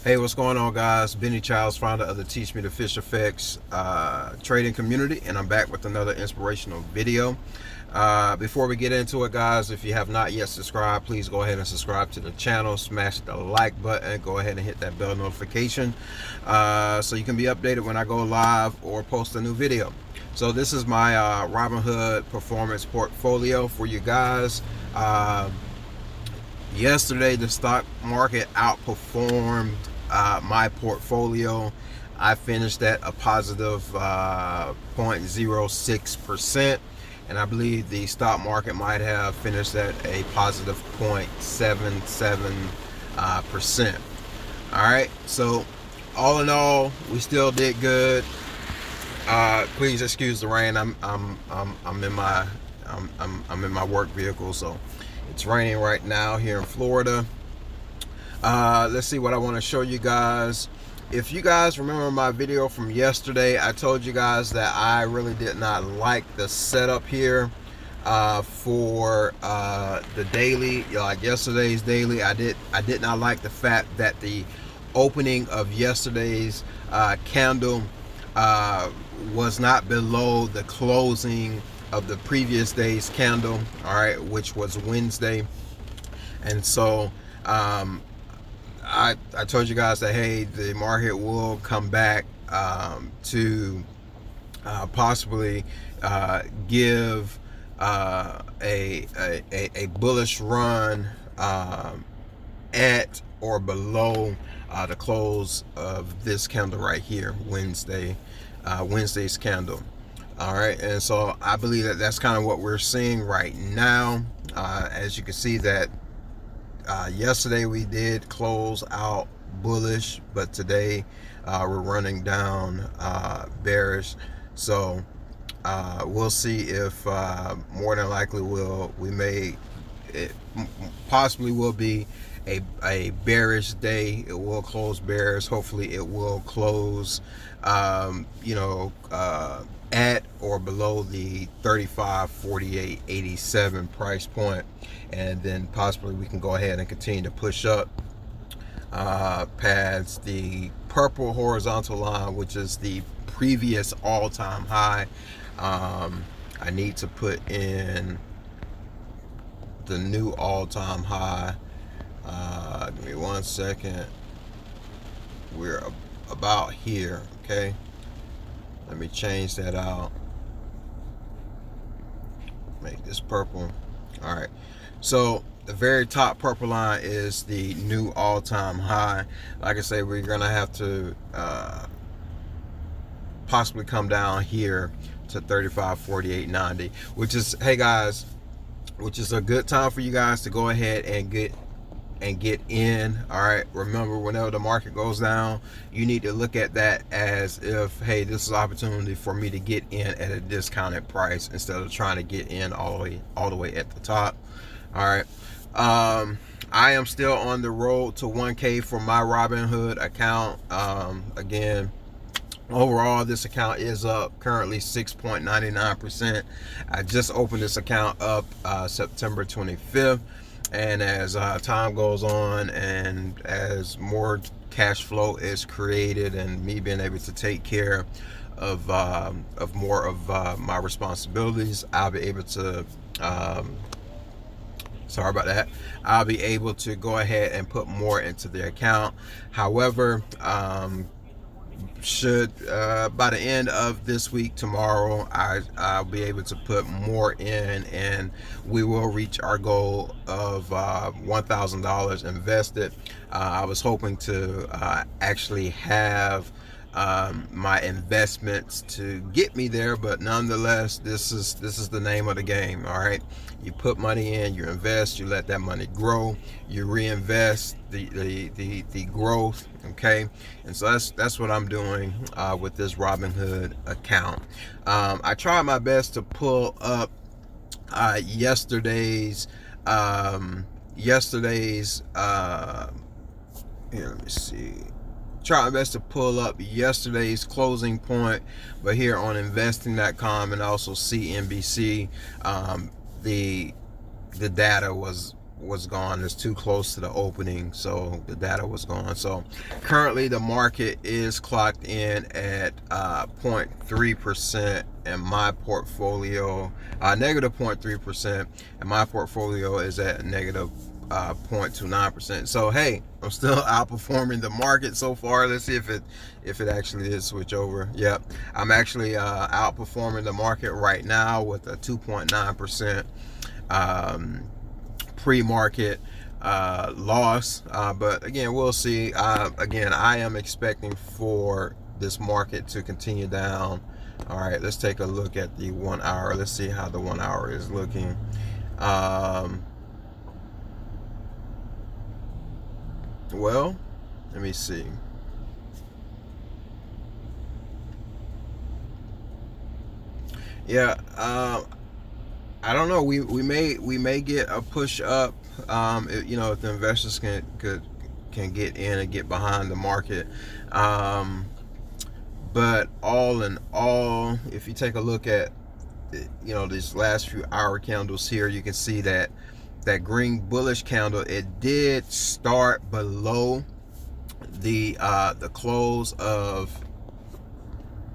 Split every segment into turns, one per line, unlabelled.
Hey, what's going on, guys? Benny Childs, founder of the Teach Me to Fish Effects trading community, and I'm back with another inspirational video. Before we get into it, guys, if you have not yet subscribed, please go ahead and subscribe to the channel, smash the like button, go ahead and hit that bell notification so you can be updated when I go live or post a new video. So this is my Robinhood performance portfolio for you guys. Yesterday, the stock market outperformed my portfolio. I finished at a positive 0.06%, and I believe the stock market might have finished at a positive 0.77%. All right, so all in all, we still did good. Please excuse the rain. I'm in my work vehicle, so it's raining right now here in Florida. Let's see what I want to show you guys. If you guys remember my video from yesterday, I told you guys that I really did not like the setup here for the daily, like yesterday's daily. I did not like the fact that the opening of yesterday's candle was not below the closing of the previous day's candle, all right, which was Wednesday. And so I told you guys that, hey, the market will come back to possibly give a bullish run at or below the close of this candle right here, Wednesday's candle. All right, and so I believe that that's kind of what we're seeing right now. As you can see that yesterday we did close out bullish, but today we're running down bearish. So we'll see if more than likely it possibly will be a bearish day. It will close bearish. Hopefully it will close at or below the 35.48.87 price point, and then possibly we can go ahead and continue to push up past the purple horizontal line, which is the previous all-time high. I need to put in the new all-time high. Give me 1 second. We're about here. Okay, let me change that out, make this purple. All right, so the very top purple line is the new all-time high. Like I say, we're gonna have to possibly come down here to 35.48.90, which is, hey guys, which is a good time for you guys to go ahead and get in. All right, remember, whenever the market goes down, you need to look at that as if, hey, this is an opportunity for me to get in at a discounted price instead of trying to get in all the way at the top. All right, I am still on the road to 1K for my Robinhood account. Again, overall, this account is up currently 6.99%. I just opened this account up September 25th. And as time goes on and as more cash flow is created and me being able to take care of more of my responsibilities, I'll be able to sorry about that, I'll be able to go ahead and put more into the account. However, should by the end of this week, tomorrow, I'll be able to put more in, and we will reach our goal of $1,000 invested. I was hoping to actually have my investments to get me there, but nonetheless, this is the name of the game. All right, you put money in, you invest, you let that money grow, you reinvest the growth. Okay, and so that's what I'm doing with this Robinhood account. I tried my best to pull up yesterday's here, let me see, try my best to pull up yesterday's closing point, but here on investing.com and also CNBC, the data was was gone. It's too close to the opening, so the data was gone. So currently the market is clocked in at 0.3% in my portfolio, negative 0.3%, and my portfolio is at negative 0.29%. So hey, I'm still outperforming the market so far. Let's see if it actually did switch over. Yep, I'm actually outperforming the market right now with a 2.9% pre-market loss, but again, we'll see. Again, I am expecting for this market to continue down. All right, let's take a look at the 1 hour. Let's see how the 1 hour is looking. Well, let me see. Yeah, I don't know. We may get a push up. You know, if the investors can get in and get behind the market. But all in all, if you take a look at, you know, these last few hour candles here, you can see that that green bullish candle, it did start below the close of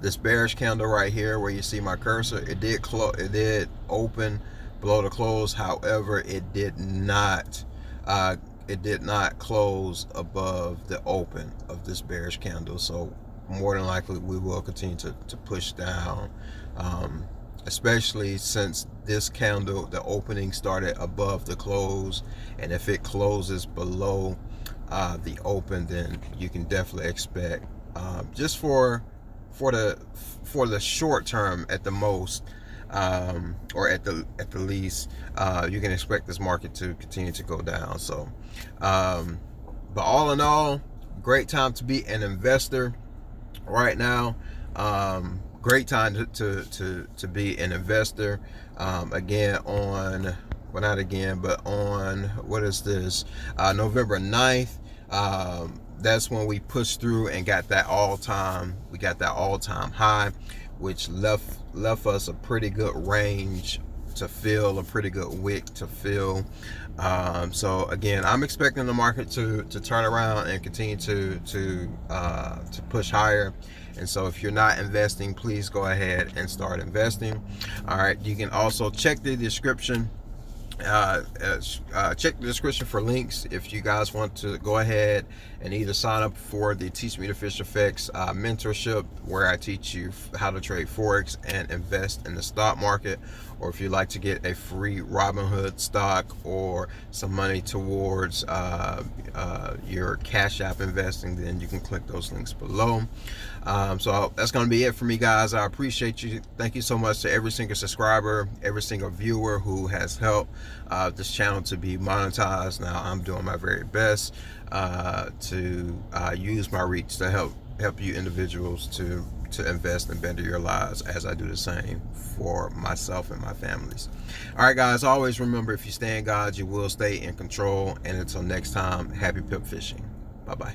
this bearish candle right here where you see my cursor. It did open below the close. However, it did not close above the open of this bearish candle. So more than likely we will continue to push down, especially since this candle, the opening started above the close, and if it closes below the open, then you can definitely expect, just for the short term at the most, or at the least, you can expect this market to continue to go down. So but all in all, great time to be an investor right now. Great time to be an investor. Again, on, well, not again, but on, what is this, November 9th, that's when we pushed through and got that all-time high, which left us a pretty good range to fill, a pretty good wick to fill. So again, I'm expecting the market to turn around and continue to push higher. And so if you're not investing, please go ahead and start investing. All right, you can also check the description. Check the description for links if you guys want to go ahead and either sign up for the Teach Me to Fish Effects mentorship, where I teach you how to trade Forex and invest in the stock market, or if you'd like to get a free Robinhood stock or some money towards your Cash App investing, then you can click those links below. So that's going to be it for me, guys. I appreciate you. Thank you so much to every single subscriber, every single viewer who has helped this channel to be monetized. Now I'm doing my very best to use my reach to help you individuals to invest and better your lives, as I do the same for myself and my families. All right, guys, always remember, if you stay in God, you will stay in control. And until next time, happy pip fishing. Bye-bye.